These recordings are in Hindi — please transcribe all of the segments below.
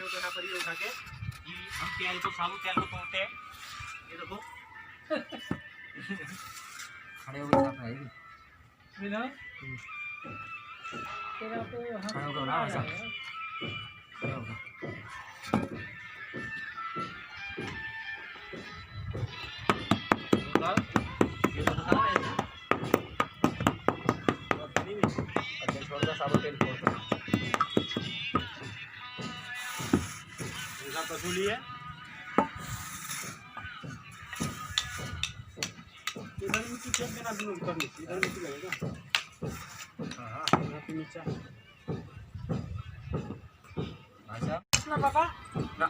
हो तो यहाँ पर ये उठा के ये हम तेल को साबुत तेल को तोड़ते हैं। ये देखो खड़े हो गए पाएगी बिना तेरा तो खड़े हो गए ना ऐसा खड़े हो गए। ये तो था ना अच्छा छोड़ दो साबुत तेल छोड़ दो। कसूली है इधर मिट्टी फेंक देना दूर ऊपर नीचे इधर मिट्टी लगेगा। हाँ यहाँ पे नीचे अच्छा ना बाबा ना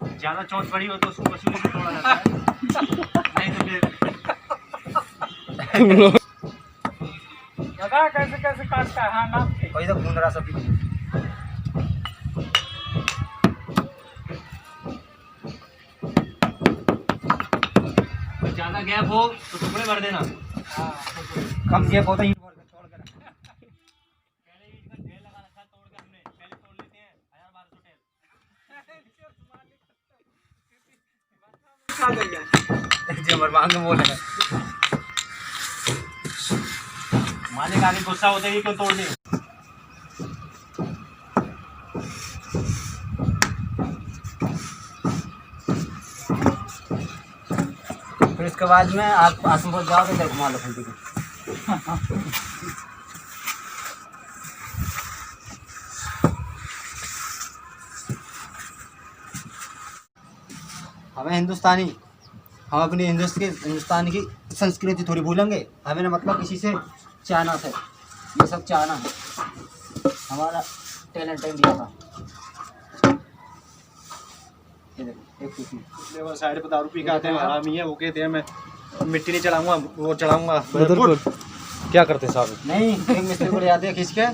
ज्यादा चोट पड़ी हो तो उसको कसूली से तोड़ा जाता है नहीं तो फिर बता कैसे कैसे काटता है। हाँ नाप के कोई तो घूम रहा सब ज्यादा गैप हो तो टुकड़े भर देना। हाँ कम गैप होता ही छोड़ कर पहले ईंट का ढेर लगा रखा है तोड़ के हमने पहले तोड़ लेते हैं 1200 टेल। जो मरवांग में बोल रहा है मालिक आगे गुस्सा होते ही क्यों तोड़ दे। फिर इसके बाद में आप आसम पर जाओ तो इधर घुमा लो फुल्टी को। हमें हिंदुस्तानी हम अपनी हिंदुस्तान की संस्कृति थोड़ी भूलेंगे। हमें ना मतलब किसी से चाहना था ये सब चाहना है हमारा टैलेंट इंडिया का। ये देखो एक कुर्सी लेबर साइड पे दारू पी के आते हैं हरामी है वो कहते हैं मैं मिट्टी नहीं चढ़ाऊंगा वो चढ़ाऊंगा क्या करते साहब नहीं एक मिस्त्री को ले आते हैं खींच के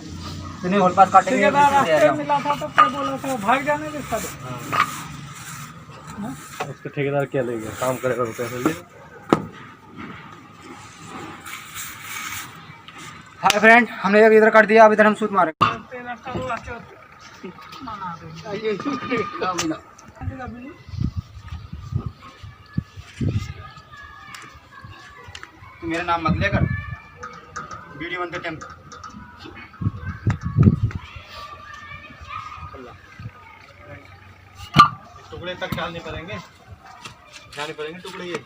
तूने होल पास काटेंगे ठेकेदार रास्ते में मिला था तो क्या बोला था भाग जाने के साथ। उसको ठेकेदार क्या लेंगे काम करेगा तो पैसे ले। हाय फ्रेंड हमने एक इधर काट दिया अब इधर हम सूत मारे। तेरा करुआ चौथ मना दे तू मेरा नाम मत लेकर वीडियो बनते टाइम टुकड़े तक डालने पड़ेंगे टुकड़े ये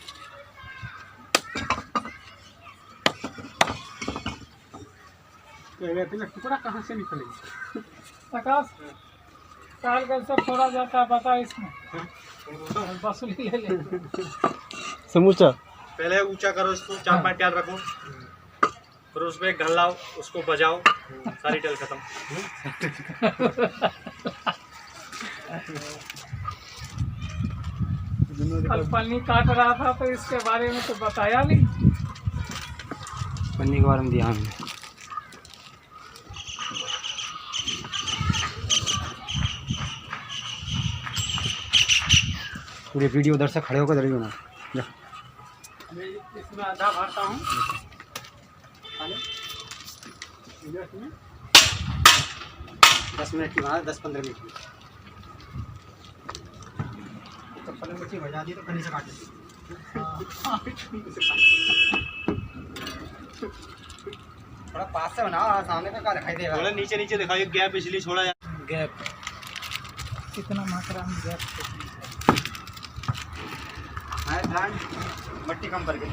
टुकड़ा कहाँ से निकलेगा प्रकाश काल का सब थोड़ा जाता है बता इसमें वसूली ले ले समूचा पहले ऊंचा करो इसको 4-5 टेल रखो फिर उसमें एक घल्लाओ उसको बजाओ सारी टेल खत्म। कल पन्नी काट रहा था तो इसके बारे में तो बताया नहीं। पन्नी के बारे में दिया हमने पूरी वीडियो उधर से खड़े होकर इधर ही बना इसमें आधा भरता हूँ 10 मिनट की बात 10-15 मिनट की तो पलंग मिट्टी बजा दी तो कहीं से काट दी। थोड़ा पास से बनाओ सामने का क्या दिखाई देगा। थोड़ा नीचे नीचे दिखाइए गैप इसलिए छोड़ा गैप कितना मात्रा में गैप हाय ब्रांड मट्टी कम करके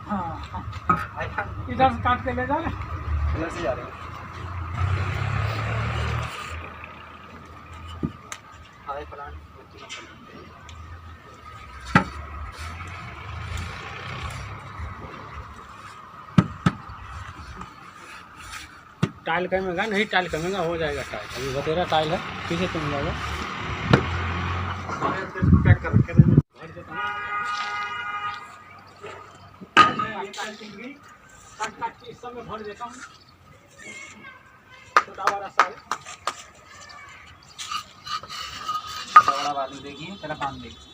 हाँ हाय ब्रांड इधर से काट के ले जा रहे इधर से जा रहे हैं हाय ब्रांड मट्टी कम करके टाइल कमेगा नहीं टाइल कमेगा हो जाएगा टाइल अभी बतेरा टाइल है पीछे कम जाएगा पैक कर रखे काट के इस समय भर देता हूँ छोटा बड़ा सारे बड़ा वाली देखिए पहला काम देखिए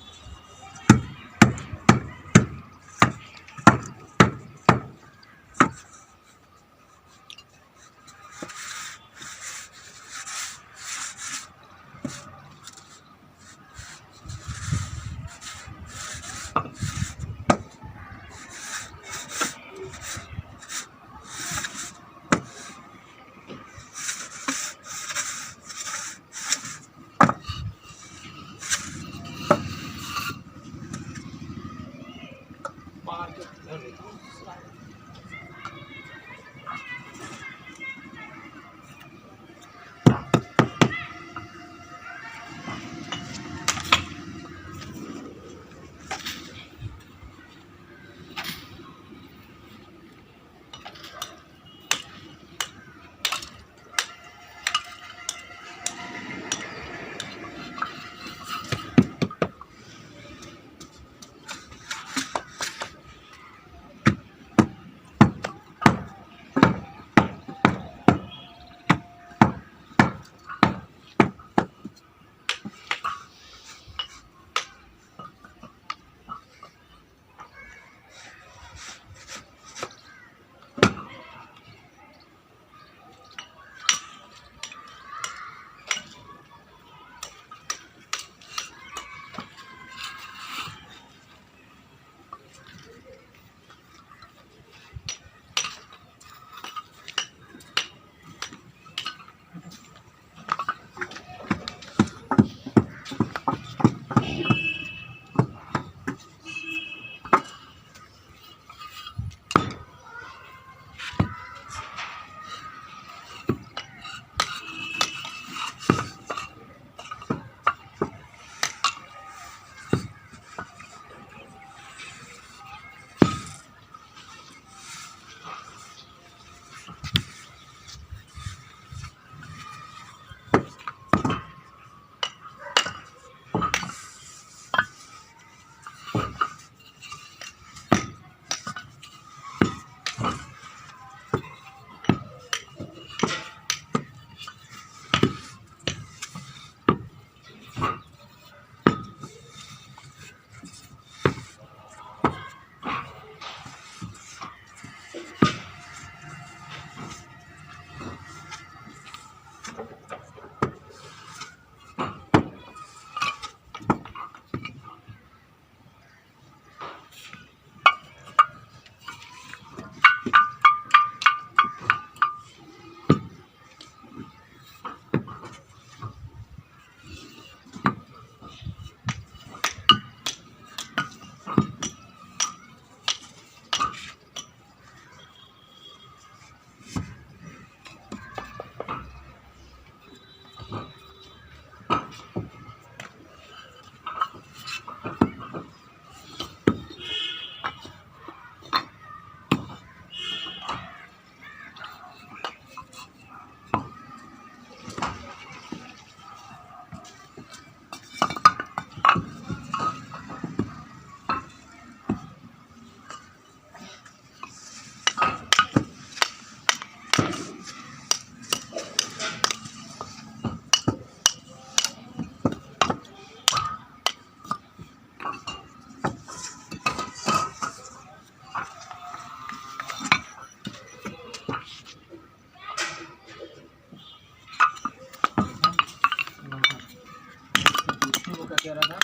कह रहा था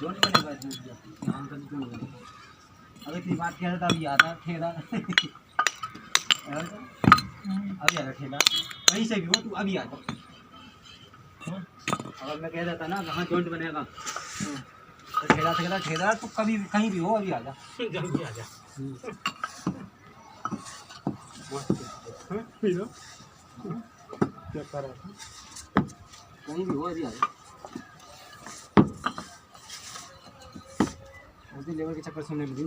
जोन बनेगा इसमें ध्यान कर जोन बनेगा। अब इतनी बात कह रहा था अभी आता ठेला अभी आएगा ठेला कहीं से भी हो तू अभी आ जा। अगर मैं कह देता ना कहाँ जॉइंट बनेगा तो ठेला ठेला ठेला तो कभी कहीं भी हो अभी आ जा जल्दी आ जा। क्या कर रहा था? कहीं भी हो अभी आ जा। लेबर के चक्कर सुनने लगी